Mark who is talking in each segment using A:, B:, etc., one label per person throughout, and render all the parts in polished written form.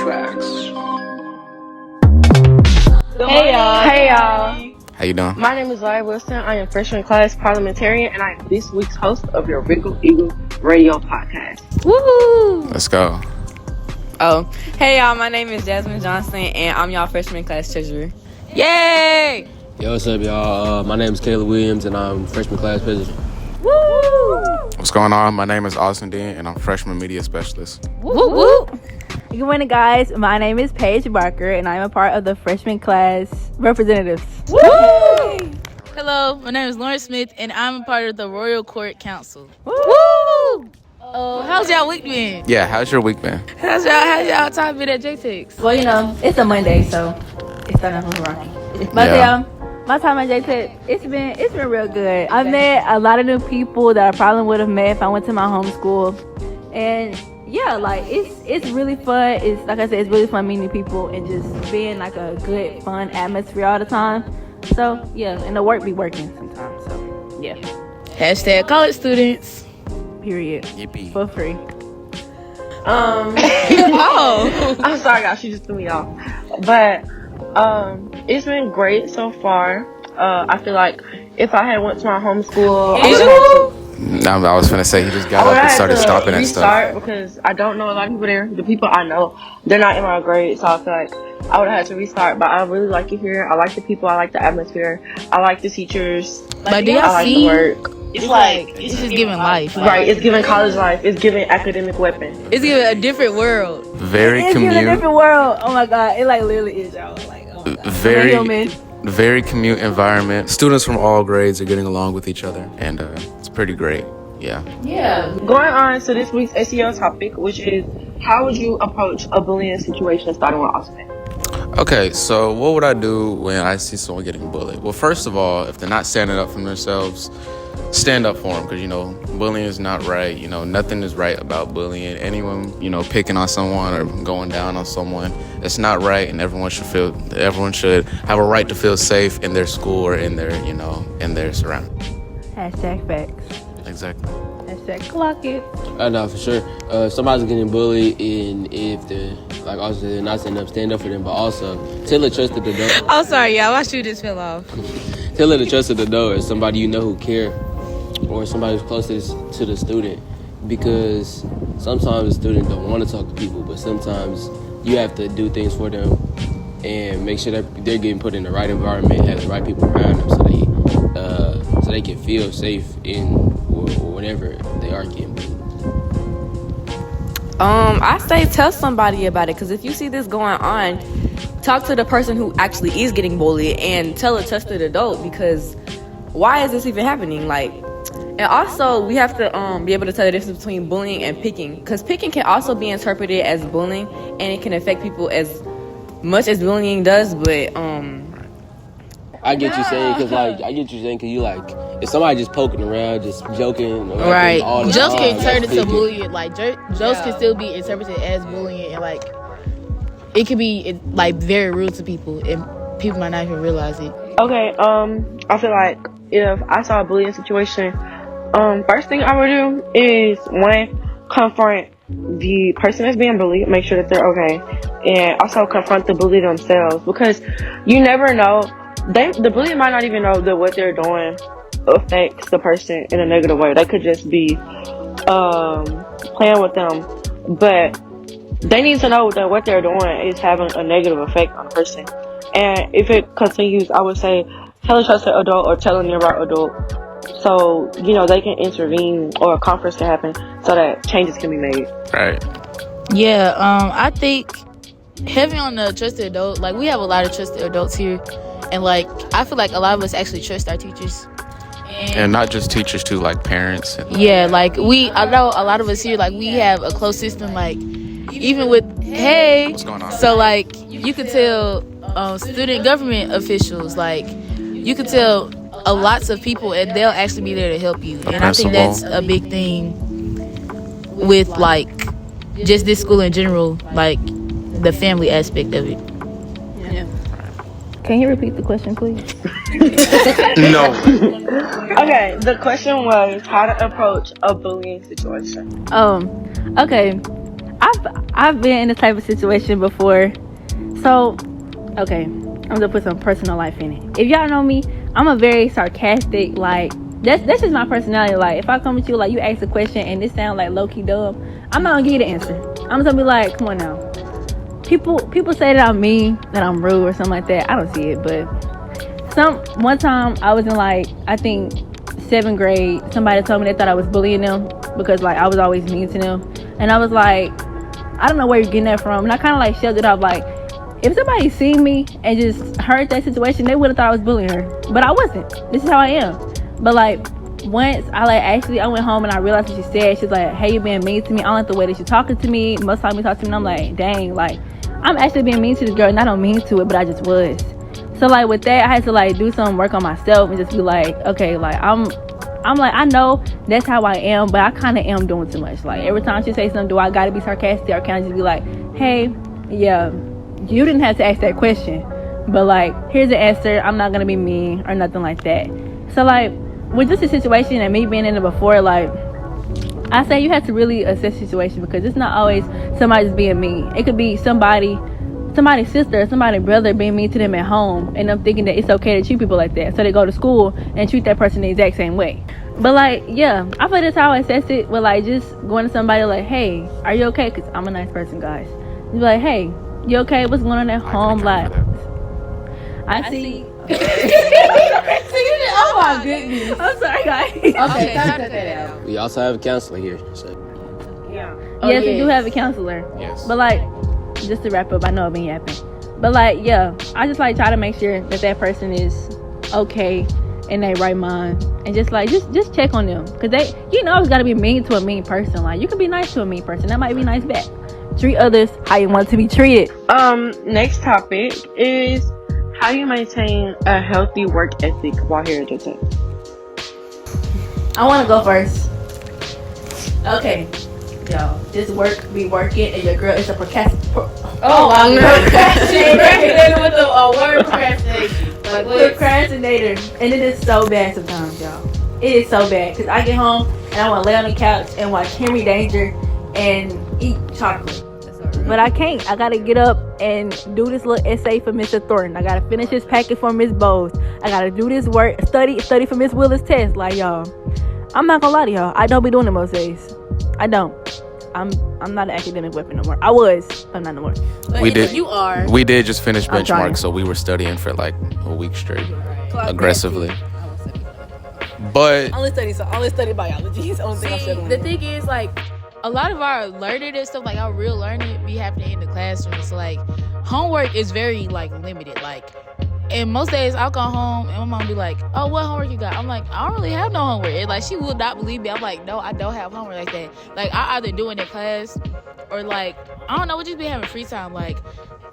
A: JTECHS.
B: Hey y'all.
C: How you doing?
B: My name is Lauryn Wilson. I am freshman class parliamentarian, and I am this week's host of your Regal Eagle Radio Podcast.
D: Woohoo!
C: Let's go.
D: Oh, hey y'all, my name is Jasmine Johnson, and I'm y'all freshman class treasurer. Yay!
E: Yo, what's up, y'all? My name is Kaleb Williams, and I'm freshman class president.
D: Woo!
C: What's going on? My name is Dean, and I'm freshman media specialist.
D: Woo woo!
F: Good morning, guys. My name is Paige Barker, and I'm a part of the freshman class representatives.
D: Woo!
G: Hello, my name is Lauryn Smith, and I'm a part of the Royal Court Council.
D: Woo!
G: How's y'all week been?
C: Yeah, how's your week been?
G: How's y'all time been at JTECHS?
F: Well, you know, it's a Monday, so it's starting off rocky. But
C: Yeah.
F: my time at JTECH, it's been real good. I met a lot of new people that I probably would have met if I went to my home school, and yeah, like it's really fun. It's like I said, it's really fun meeting people and just being like a good, fun atmosphere all the time. So yeah, and the work be working sometimes. So yeah.
G: Hashtag college students.
F: Period.
C: Yippee.
F: For free.
B: Oh, I'm sorry, guys. She just threw me off. But it's been great so far. I feel like if I had went to my home school,
C: I was gonna say he just got up and started stopping at stuff.
B: Because I don't know a lot of people there. The people I know, they're not in my grade, so I feel like I would have had to restart. But I really like it here. I like the people. I like the atmosphere. I like the teachers.
G: But do
B: I
G: y'all
B: like
G: see?
B: the work.
G: It's just giving life.
B: Right, it's giving college life. It's giving academic weapon.
G: It's giving a different world.
C: Very
F: It's in a
C: commute.
F: different world. Oh my god, it like literally is, y'all. Like, oh my god.
C: Very commute environment. Students from all grades are getting along with each other, and it's pretty great. Yeah.
B: Going on to this week's SEO topic, which is how would you approach a bullying situation, starting with Austin?
C: Okay, so what would I do when I see someone getting bullied? Well, first of all, if they're not standing up for themselves, stand up for them, because, you know, bullying is not right. You know, nothing is right about bullying. Anyone, you know, picking on someone or going down on someone, it's not right, and everyone should have a right to feel safe in their school or in their, you know, in their surroundings.
F: Hashtag facts.
C: Exactly.
F: Hashtag clock it.
E: No, for sure. If somebody's getting bullied, and if they're, like also they're not stand up for them, but also tell a trusted adult.
G: I'm sorry, y'all. My shoe just fell off.
E: Tell a trusted adult or somebody you know who care, or somebody who's closest to the student, because sometimes the student don't want to talk to people, but sometimes you have to do things for them and make sure that they're getting put in the right environment, have the right people around them, so they can feel safe in whenever they are getting bullied.
D: I say tell somebody about it, because if you see this going on, talk to the person who actually is getting bullied and tell a trusted adult, because why is this even happening? Like, and also we have to be able to tell the difference between bullying and picking, because picking can also be interpreted as bullying, and it can affect people as much as bullying does. But
E: I get you saying, because you like, if somebody just poking around, just joking,
G: Right.
E: all the
G: Jokes
E: time,
G: can turn
E: that's
G: into
E: picking.
G: bullying. Like, jokes can still be interpreted as bullying, and like, it can be like very rude to people, and people might not even realize it.
B: Okay, I feel like if I saw a bullying situation, first thing I would do is, one, confront the person that's being bullied, make sure that they're okay, and also confront the bully themselves, because you never know. The bully might not even know that what they're doing affects the person in a negative way. They could just be playing with them, but they need to know that what they're doing is having a negative effect on the person. And if it continues, I would say tell a trusted adult or tell a nearby adult, so you know they can intervene or a conference can happen so that changes can be made.
C: Right.
G: Yeah, I think heavy on the trusted adult. Like, we have a lot of trusted adults here, and like, I feel like a lot of us actually trust our teachers.
C: And not just teachers too, like parents.
G: Yeah, like I know a lot of us here, like, we have a close system, like, even with, hey,
C: What's going on?
G: so like, you could tell student government officials, like, you could tell lots of people, and they'll actually be there to help you. And I think that's a big thing with, like, just this school in general, like, the family aspect of it.
F: Can you repeat the question, please?
C: No.
B: Okay, the question was how to approach a bullying situation.
F: Okay. I've been in this type of situation before. So, okay, I'm gonna put some personal life in it. If y'all know me, I'm a very sarcastic, like, that's just my personality. Like, if I come with you, like, you ask a question and it sounds like low-key dumb, I'm not gonna give you the answer. I'm just gonna be like, come on now. People say that I'm mean, that I'm rude or something like that. I don't see it, but one time I was in, like, I think 7th grade, somebody told me they thought I was bullying them because, like, I was always mean to them. And I was like, I don't know where you're getting that from. And I kind of, like, shut it up, like, if somebody seen me and just heard that situation, they would have thought I was bullying her. But I wasn't. This is how I am. But, like, once I went home and I realized what she said. She's like, hey, you being mean to me. I don't like the way that you're talking to me. Most time you talk to me, and I'm like, dang, like, I'm actually being mean to this girl, and I don't mean to it, but I just was. So, like, with that, I had to, like, do some work on myself and just be like, okay, like, I'm like, I know that's how I am, but I kind of am doing too much. Like, every time she say something, do I got to be sarcastic, or can I just be like, hey, yeah, you didn't have to ask that question, but, like, here's the answer. I'm not going to be mean or nothing like that. So, like, with just a situation and me being in it before, like, I say you have to really assess the situation, because it's not always somebody just being mean. It could be somebody's sister or somebody's brother being mean to them at home, and them thinking that it's okay to treat people like that. So they go to school and treat that person the exact same way. But, like, yeah, I feel like that's how I assess it. But, like, just going to somebody like, hey, are you okay? Because I'm a nice person, guys. You be like, hey, you okay? What's going on at home? Like, I see.
D: Oh my goodness.
F: I'm sorry, guys.
D: Okay, cut that out.
E: We also have a counselor here. So.
B: Yeah.
F: Yes, we do have a counselor.
C: Yes.
F: But, like, just to wrap up, I know I've been yapping. But, like, yeah, I just, like, try to make sure that person is okay in their right mind. And just, like, just check on them. Because they, you know, it's got to be mean to a mean person. Like, you can be nice to a mean person. That might be nice back. Treat others how you want to be treated.
B: Next topic is how you maintain a healthy work ethic while here at JTECHS.
F: I want to go first. Okay. Yo, this work be working and your girl is a procrastinator.
D: Oh my god. She procrastinated with the word procrastination. Like,
F: Procrastinator. And it is so bad sometimes, y'all. It is so bad. Because I get home and I want to lay on the couch and watch Henry Danger and eat chocolate. But I can't. I gotta get up and do this little essay for Mr. Thornton. I gotta finish this packet for Miss Bowes. I gotta do this work, study for Miss Willis' test. Like, y'all, I'm not gonna lie to y'all. I don't be doing it most days. I don't. I'm not an academic weapon no more. I was, but not no more.
C: We did.
D: You are.
C: We did just finish
F: I'm trying.
C: benchmark, so we were studying for like a week straight, aggressively. But
F: I only study biology. It's the only thing I'm studying.
G: The thing is, like, a lot of our learning and stuff, like our real learning, be happening in the classroom. So, like, homework is very, like, limited. Like, and most days I'll go home and my mom be like, oh, what homework you got? I'm like, I don't really have no homework. And, like, she would not believe me. I'm like, no, I don't have homework like that. Like, I either do it in class or, like, I don't know, we just be having free time. Like,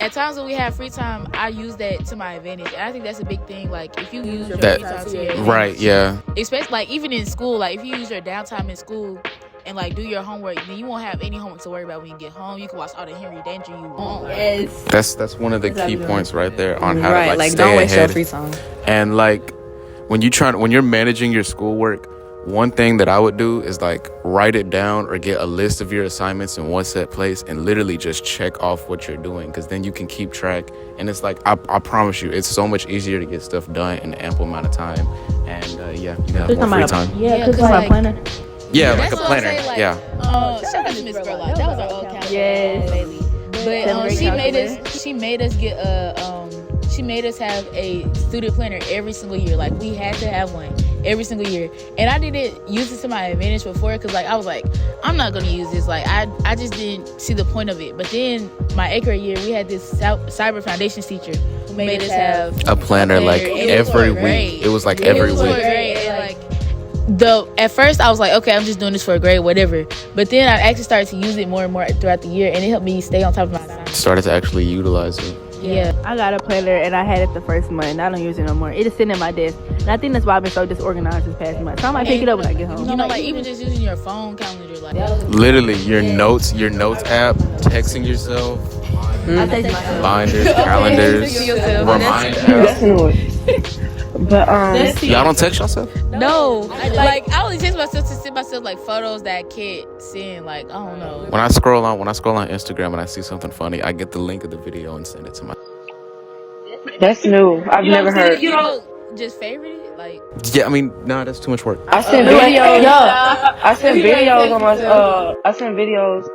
G: at times when we have free time, I use that to my advantage. And I think that's a big thing. Like, if you use your free time to your advantage.
C: right, yeah.
G: Especially, like, even in school, like, if you use your downtime in school and, like, do your homework, then you won't have any homework to worry about when you get home. You can watch all the Henry Danger you want.
F: Yes.
C: That's one of the key points right there on how
D: Right,
C: to
D: like,
C: stay
D: don't waste your
C: ahead.
D: free time.
C: And like when you're managing your schoolwork, one thing that I would do is like write it down or get a list of your assignments in one set place and literally just check off what you're doing, because then you can keep track. And it's like I promise you, it's so much easier to get stuff done in an ample amount of time. And yeah, you can have more free time.
F: Yeah, because
G: like,
F: planner.
C: Yeah, like
G: That's
C: a
G: what I'm
C: planner.
G: saying, like,
C: Yeah.
G: shout out to Miss Burlock. That was our old counselor.
F: Yes.
G: Bailey. But she made us get she made us have a student planner every single year. Like, we had to have one every single year. And I didn't use it to my advantage before, because, like, I was like, I'm not going to use this. Like, I just didn't see the point of it. But then my 8th grade year, we had this cyber foundations teacher who made us have
C: A planner like every week. It was like every week.
G: At first I was like, okay, I'm just doing this for a grade, whatever. But then I actually started to use it more and more throughout the year, and it helped me stay on top of my assignments.
C: Started to actually utilize it.
G: Yeah.
F: I got a planner and I had it the first month and I don't use it no more. It is sitting in my desk. And I think that's why I've been so disorganized this past month. So I might pick it up when I get home.
G: You know, like, even just using your phone calendar, like,
C: Literally, your notes app, texting yourself,
F: I text myself.
C: binders, calendars, remind apps.
B: Definitely. But
C: Y'all don't text yourself?
G: No, like I only text myself to send myself like photos that I can't send. Like I don't know.
C: When I scroll on Instagram and I see something funny, I get the link of the video and send it to my.
B: that's new. I've never heard.
G: You don't just favorite it, like.
C: Yeah, I mean, no, that's too much work.
B: I send videos. I send videos on my. I send videos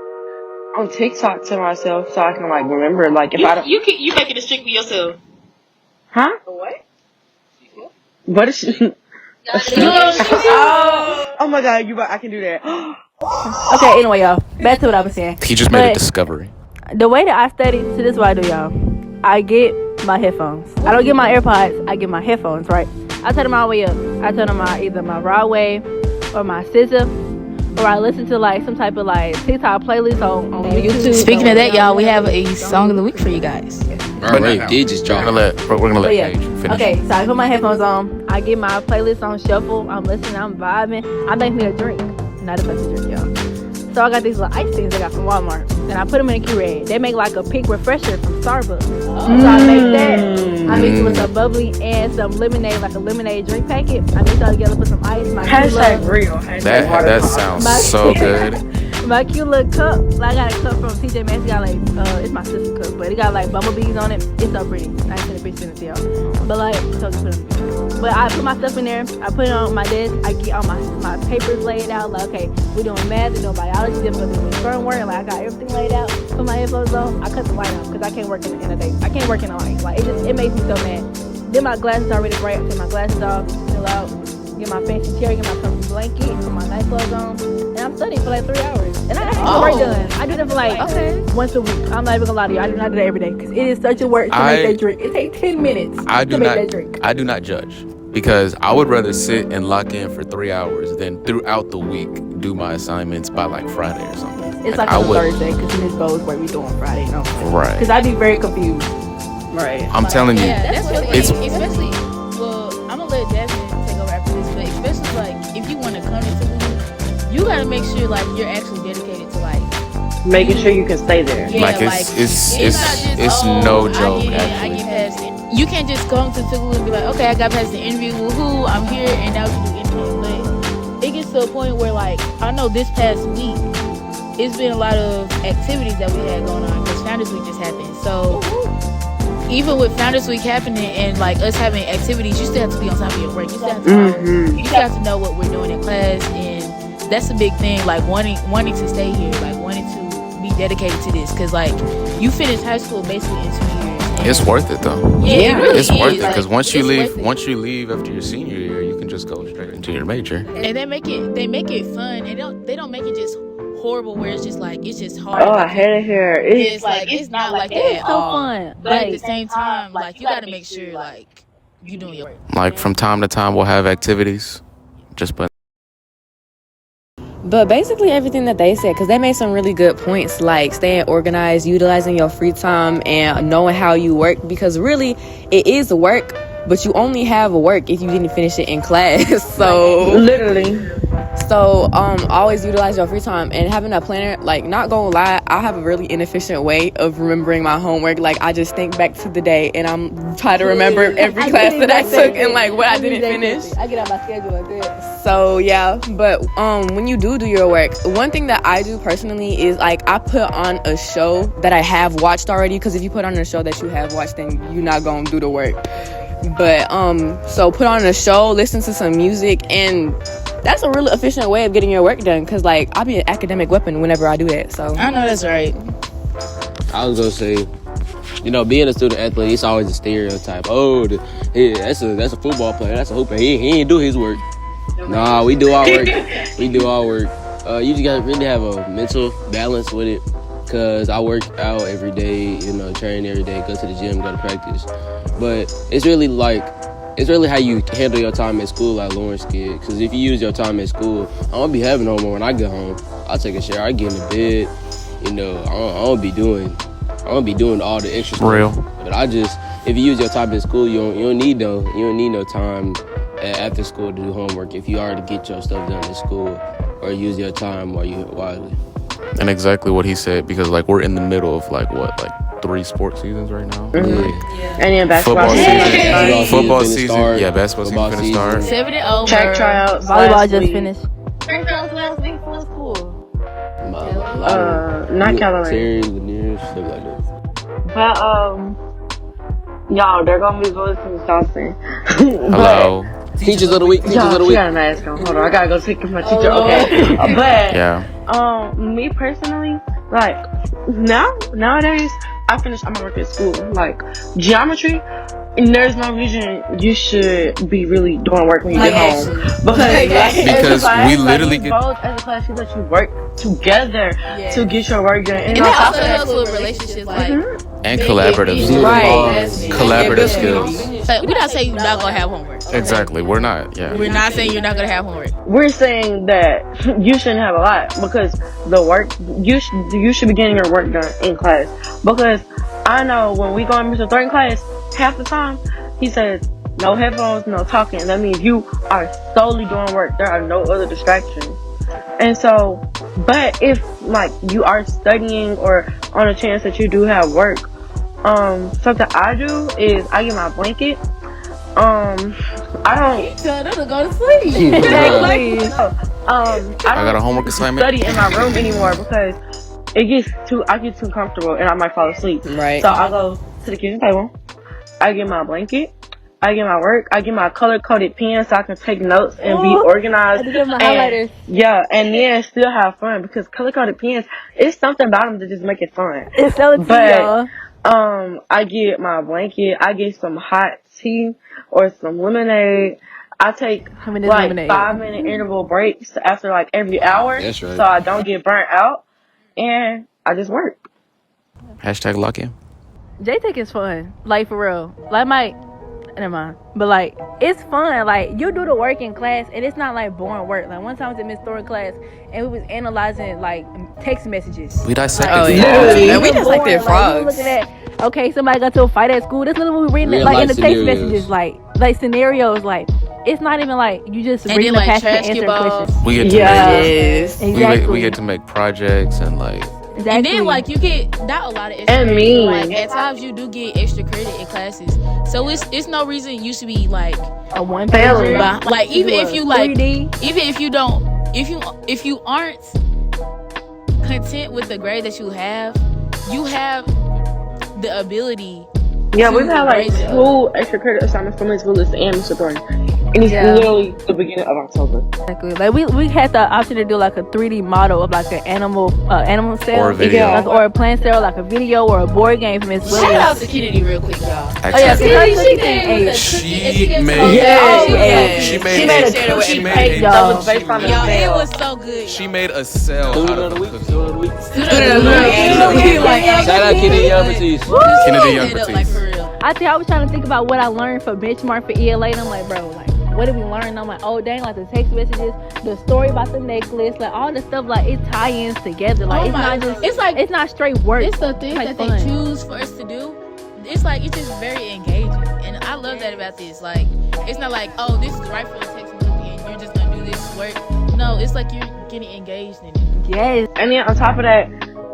B: on TikTok to myself so I can like remember. Like if I don't.
A: You make it a streak for yourself.
B: Huh?
A: What?
B: What is she? Oh my god, I can do that.
F: Okay, anyway, y'all. Back to what I was saying.
C: He just made a discovery.
F: The way that I study, so this is what I do, y'all. I get my headphones. I don't get my AirPods. I get my headphones, right? I turn them all the way up. I turn them on either my raw wave or my scissor. Or I listen to like some type of like TikTok playlist on YouTube.
G: Speaking of that, y'all, we have a song of the week for you guys.
E: All right, did just drop.
C: We're gonna let Paige finish.
F: Okay, so I put my headphones on. I get my playlist on shuffle. I'm listening. I'm vibing. I make me a drink. Not a fancy drink, y'all. So I got these little ice things I got from Walmart, and I put them in a Keurig. They make like a pink refresher from Starbucks. So I make that. I mix it with some bubbly and some lemonade, like a lemonade drink packet. I mix it all together, put some ice. My
B: Hashtag real.
C: That sounds so good.
F: My cute little cup. Like, I got a cup from TJ Maxx. It got like, it's my sister's cup, but it got like bumblebees on it. It's so pretty. I ain't seen a picture in it, y'all. But like, so just put them. But I put my stuff in there. I put it on my desk. I get all my papers laid out. Like, okay, we're doing math, we're doing biology, then we're doing sperm work. Like, I got everything laid out. Put my headphones on. I cut the light off because I can't work in the day. I can't work in the light. Like, it makes me so mad. Then my glasses are already bright. I take my glasses off, chill out, get my fancy chair, get my comfy blanket, put my night clothes on, and I'm studying for like 3 hours. And I got work done. I do that for like once a week. I'm not even gonna lie to you. I do not do that every day because it is such a work to make that drink. It takes 10 minutes to make that drink.
C: I do not judge because I would rather sit and lock in for 3 hours than throughout the week do my assignments by like Friday or something.
F: It's like on Thursday because Miss Bowes where we doing Friday. No,
C: right?
F: Because I be very confused.
B: Right.
C: I'm telling you,
G: that's what
C: it's
G: especially. Well, I'm gonna let Jasmine take over after this, but especially like if you want to come into the you gotta make sure like you're actually dedicated to like
B: making sure you can stay there.
G: Yeah,
C: like it's no joke.
G: I get past it. You can't just come to Tickle and be like, okay, I got past the interview. Woohoo! I'm here, and now we do anything. But it gets to a point where like I know this past week, it's been a lot of activities that we had going on because Founders Week just happened. So. Even with Founders Week happening and like us having activities, you still have to be on time of your work. You still have to know, you still have to know what we're doing in class, and that's a big thing. Like wanting to stay here, like wanting to be dedicated to this, because like you finish high school basically in 2 years.
C: It's worth it though.
G: Yeah, it really
C: it's worth it
G: like,
C: because once you leave after your senior year, you can just go straight into your major.
G: And they make it fun, and they don't make it just horrible where it's just like it's just hard.
B: Oh, I hate it here.
G: It's like it's not like that
F: It's
G: at
F: so
G: all.
F: fun.
G: But at the same time, like you gotta make sure like you doing your work.
C: Like from time to time, we'll have activities.
D: But basically everything that they said, because they made some really good points, like staying organized, utilizing your free time, and knowing how you work. Because really, it is work, but you only have work if you didn't finish it in class. So
B: literally.
D: So always utilize your free time, and having a planner, like not gonna lie, I have a really inefficient way of remembering my homework. Like I just think back to the day and I'm trying to remember every class that I took and like what I didn't finish.
F: I get out my schedule like that.
D: So yeah, but when you do your work, one thing that I do personally is like I put on a show that I have watched already, because if you put on a show that you have watched, then you're not gonna do the work. But so put on a show, listen to some music, and that's a really efficient way of getting your work done, because like I'll be an academic weapon whenever I do that. So
G: I know that's right.
E: I was gonna say, being a student athlete, it's always a stereotype. Oh, that's a football player, that's a hooper. He ain't do his work. Nah, we do our work. We do our work. You just gotta really have a mental balance with it, cause I work out every day, train every day, go to the gym, go to practice. But it's really how you handle your time at school, like Lawrence kid. Because if you use your time at school, I won't be having homework when I get home. I'll take a shower, I get in the bed. I won't be doing all the extra stuff.
C: Real.
E: But if you use your time at school, you don't need no time after school to do homework if you already get your stuff done at school, or use your time wisely.
C: And exactly what he said, because like we're in the middle of like 3 sports seasons right now.
B: And then basketball
C: Football
B: season.
C: season. Yeah, basketball season finna start.
G: 7-0.
B: Track tryouts.
F: Volleyball just finished.
D: Track tryouts last week was cool.
B: Not Callaway.
E: Terry, Lanier, stuff like that.
B: But y'all, they're gonna be going to Johnson.
C: Hello.
E: Teachers of the week. Teachers of the
B: She
E: week.
B: got a mask on. Hold on, I gotta go take my teacher. Okay, but
C: Yeah.
B: me personally, like nowadays, I'm working at school. Like geometry, and there's no reason you should be really doing work when you get home because
C: we literally get
B: both as a class, you let you work together to get your work done.
G: And that also helps with relationships, like
C: and collaborative collaborative skills.
G: Like, we're not saying you're not gonna have homework.
C: Exactly, we're not. Yeah,
G: We're not saying you're not gonna have homework.
B: We're saying that you shouldn't have a lot because the work you should be getting your work done in class. Because I know when we go in Mr. Thornton class, half the time he says no headphones, no talking. That means you are solely doing work. There are no other distractions. And so, but if like you are studying or on a chance that you do have work, something I do is I get my blanket. I don't
G: Tell them to go to sleep.
B: I
C: got a homework assignment.
B: Study in my room anymore because I get too comfortable and I might fall asleep.
D: Right.
B: So I go to the kitchen table. I get my blanket. I get my work. I get my color-coded pen so I can take notes and be organized.
F: I get my highlighters.
B: Yeah, and then still have fun because color-coded pens, it's something about them that just make it fun.
F: It's so tea, y'all.
B: I get my blanket. I get some hot tea or some lemonade. I take like
F: lemonade?
B: 5-minute interval breaks after like every hour.
E: That's right.
B: So I don't get burnt out. And I just work.
C: Hashtag lock in.
F: JTECH is fun. Like, for real. Like, never mind. But, like, it's fun. Like, you do the work in class, and it's not, like, boring work. Like, one time I was in Miss Thornton class, and we was analyzing, like, text messages.
C: We dissected
D: Yeah, we just like their
F: Like,
D: frogs.
F: we looking at, okay, somebody got to a fight at school. This little we reading it,
E: Real
F: like, in
E: life
F: the text
E: scenarios.
F: messages. Like scenarios. Like, it's not even, like, you just
G: And
F: reading
G: then,
F: the
G: like,
F: passage and answering
G: basketball.
F: questions.
C: We get to
D: Yes.
F: Exactly.
C: we get to make projects and like
F: Exactly.
G: And then, like, you get not a lot of extra
B: And
G: credit.
B: me.
G: Like, at times you do get extra credit in classes. So it's no reason you should be like
F: a one
B: Failing.
F: pager.
G: like even if you like
F: 3D.
G: even if you don't if you aren't content with the grade that you have the ability.
B: Yeah, we've had like
G: Raise it
B: 2 extra credit assignments from Miss Willis and Mr. Thornton. And it's
F: Yeah.
B: literally the beginning of October.
F: Exactly. Like we had the option to do like a 3D model of like an animal cell,
C: Or a video.
F: like, or a plant cell, like a video or a board game from Miss
G: Shout out
F: Williams.
G: to Kennedy real quick, y'all.
F: Oh yeah,
C: actually,
F: her
G: She
F: cooking
G: made
F: thing.
G: the
C: She
G: cookie and she gave
C: made-
G: so good.
B: Yeah.
C: she made
B: She made a cookie cake
F: y'all.
B: that was based on the
G: Y'all, it
B: cell.
G: was so good.
C: she made a cell
E: Student
C: out
E: of
C: of
E: the
C: a
E: week.
C: cookie.
E: Student of the week.
G: Shout
E: Shout out Kennedy Young.
C: Kennedy Young
G: Like,
C: Petite.
G: for real.
F: I was trying to think about what I learned for benchmark for ELA, and I'm like, bro, like, what did we learn? And I'm like, oh dang, like the text messages, the story about the necklace, like all the stuff, like it tie-ins together. Like
G: Oh
F: it's
G: my-
F: not just,
G: it's like-
F: it's not straight work.
G: It's the things
F: Like
G: that
F: fun.
G: they choose for us to do. It's like it's just very engaging, and I love that about this. Like, it's not like, oh, this is right for a text movie, and you're just gonna do this work. No, it's like you're getting engaged in it.
F: Yes.
B: And then on top of that,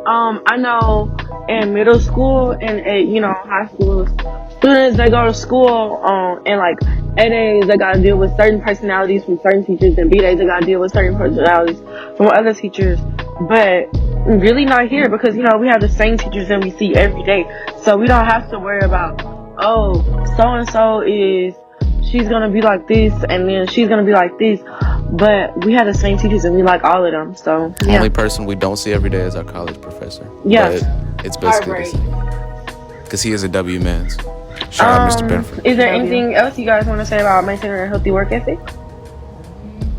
B: I know in middle school and high school, students they go to school and like A days they gotta deal with certain personalities from certain teachers, and B days they gotta deal with certain personalities from other teachers. But really not here because we have the same teachers that we see every day, so we don't have to worry about so and so she's gonna be like this and then she's gonna be like this. But we have the same teachers and we like all of them. So
C: The only person we don't see every day is our college professor.
B: Yeah.
C: But it's basically the same. Because he is a W man. Shout out Mr. Benford.
B: Is there anything else you guys want to say about maintaining a healthy work ethic?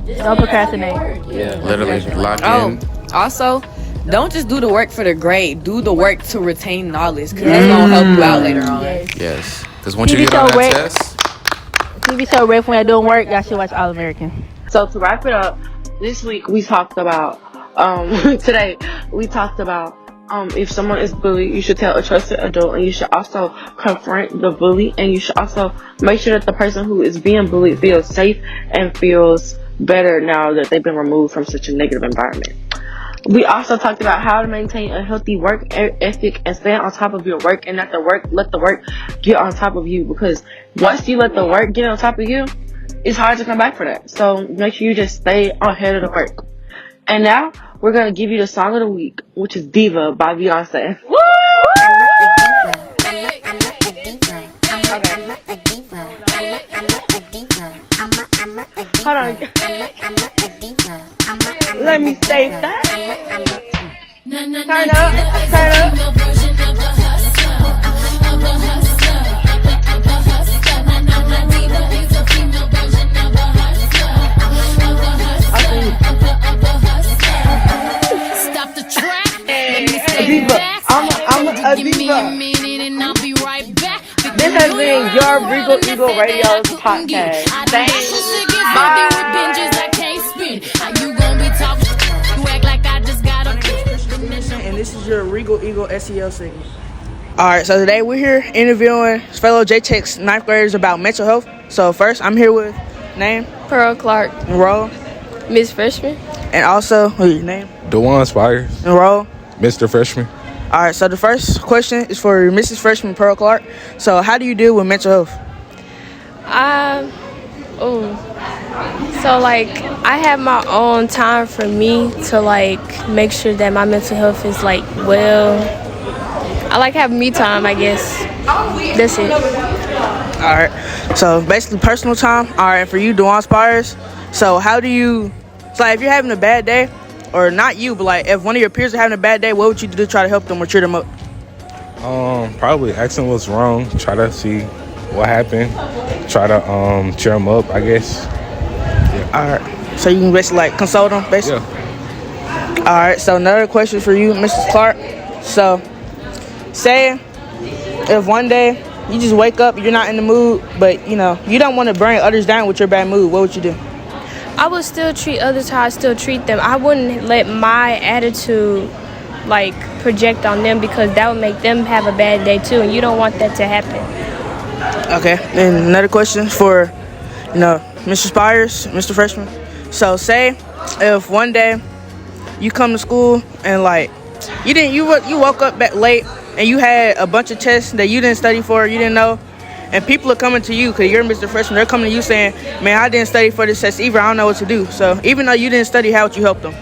F: Don't procrastinate.
E: Yeah.
C: Literally, lock
D: Oh,
C: in.
D: also, don't just do the work for the grade. Do the work to retain knowledge, because that's gonna help you out later on.
C: Yes. Because once you
F: TV
C: get on
F: show
C: that
F: Rick.
C: test,
F: TV show Rick, when you're doing work, y'all should watch All American.
B: So to wrap it up, this week we talked about today we talked about if someone is bullied, you should tell a trusted adult, and you should also confront the bully, and you should also make sure that the person who is being bullied feels safe and feels better now that they've been removed from such a negative environment. We also talked about how to maintain a healthy work ethic and stay on top of your work and let the work get on top of you, because once you let the work get on top of you, it's hard to come back for that. So make sure you just stay ahead of the work. And now we're going to give you the song of the week, which is Diva by Beyonce. Woo! Hold on. Let me save that. Turn up.
H: Stop the track.
B: I'm a diva. This has been your Regal Eagle Radio Podcast. Thanks.
I: And this is your Regal Eagle SEL segment. Alright, so today we're here interviewing fellow JTECHS 9th graders about mental health. So first, I'm here with name?
J: Pearl Clark.
I: And role?
J: Miss Freshman.
I: And also, what's your name?
K: DeJuan Spires.
I: And role?
K: Mr. Freshman.
I: Alright, so the first question is for Mrs. Freshman Pearl Clark. So how do you deal with mental health?
J: So like I have my own time for me to like make sure that my mental health is like well. I like having me time, I guess. That's it.
I: Alright, so basically personal time. Alright, for you, DeJuan Spires. So how do you, so like if you're having a bad day, or not you, but like if one of your peers are having a bad day, what would you do to try to help them or cheer them up?
K: Probably ask them what's wrong. Try to see what happened. Try to cheer them up, I guess. Yeah.
I: All right. So you can basically like console them, basically.
K: Yeah.
I: All right. So another question for you, Mrs. Clark. So, say if one day you just wake up, you're not in the mood, but you know you don't want to bring others down with your bad mood, what would you do?
J: I would still treat others how I still treat them. I wouldn't let my attitude like project on them, because that would make them have a bad day too, and you don't want that to happen.
I: Okay, and another question for, Mr. Spires, Mr. Freshman. So say if one day you come to school and like you woke up back late and you had a bunch of tests that you didn't study for, you didn't know, and people are coming to you because you're Mr. Freshman, they're coming to you saying, man, I didn't study for this test either, I don't know what to do. So even though you didn't study, how would you help them?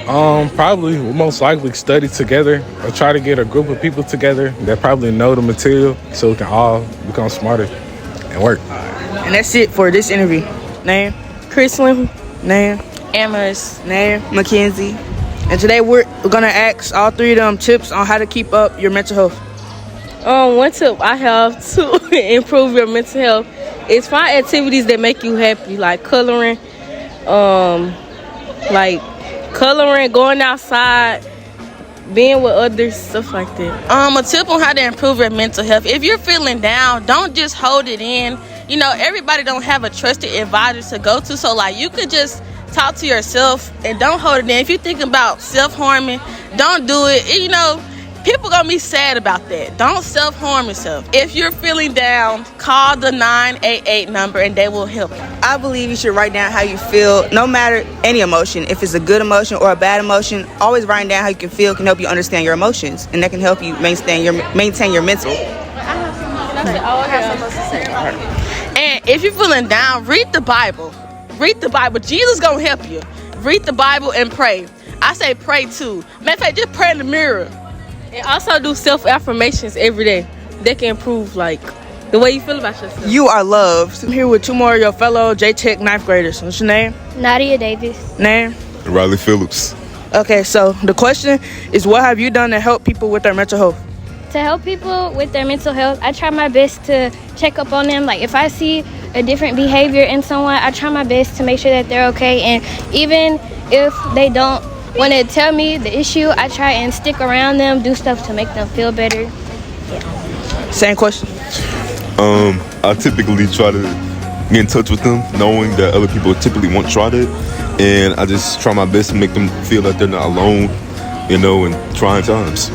K: Probably we'll most likely study together or try to get a group of people together that probably know the material so we can all become smarter and work.
I: And that's it for this interview. Name?
J: Chrislyn.
I: Name?
J: Amherst.
I: Name? Mackenzie. And today we're gonna ask all three of them tips on how to keep up your mental health.
J: One tip I have to improve your mental health is find activities that make you happy, like coloring, going outside, being with others, stuff like that.
A: A tip on how to improve your mental health. If you're feeling down, don't just hold it in. You know, everybody don't have a trusted advisor to go to, so like you could just talk to yourself and don't hold it in. If you're thinking about self-harming, don't do it. You know, people gonna be sad about that. Don't self-harm yourself. If you're feeling down, call the 988 number and they will help you.
L: I believe you should write down how you feel, no matter any emotion. If it's a good emotion or a bad emotion, always writing down how you can feel can help you understand your emotions, and that can help you maintain your mental.
A: And if you're feeling down, read the Bible. Read the Bible. Jesus gonna help you. Read the Bible and pray. I say pray too. Matter of fact, just pray in the mirror.
J: And also do self-affirmations every day. That can improve, like, the way you feel about yourself.
L: You are loved.
I: I'm here with two more of your fellow JTECH 9th graders. What's your name?
M: Nadia Davis.
I: Name?
N: Riley Phillips.
I: Okay, so the question is, what have you done to help people with their mental health?
M: To help people with their mental health, I try my best to check up on them. Like, if I see a different behavior in someone, I try my best to make sure that they're okay. And even if they don't want to tell me the issue, I try and stick around them, do stuff to make them feel better. Yeah.
I: Same question.
N: I typically try to get in touch with them, knowing that other people typically won't try that. And I just try my best to make them feel like they're not alone, in trying times.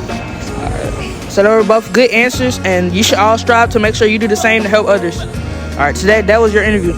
I: So they were both good answers, and you should all strive to make sure you do the same to help others. All right, today that was your interview.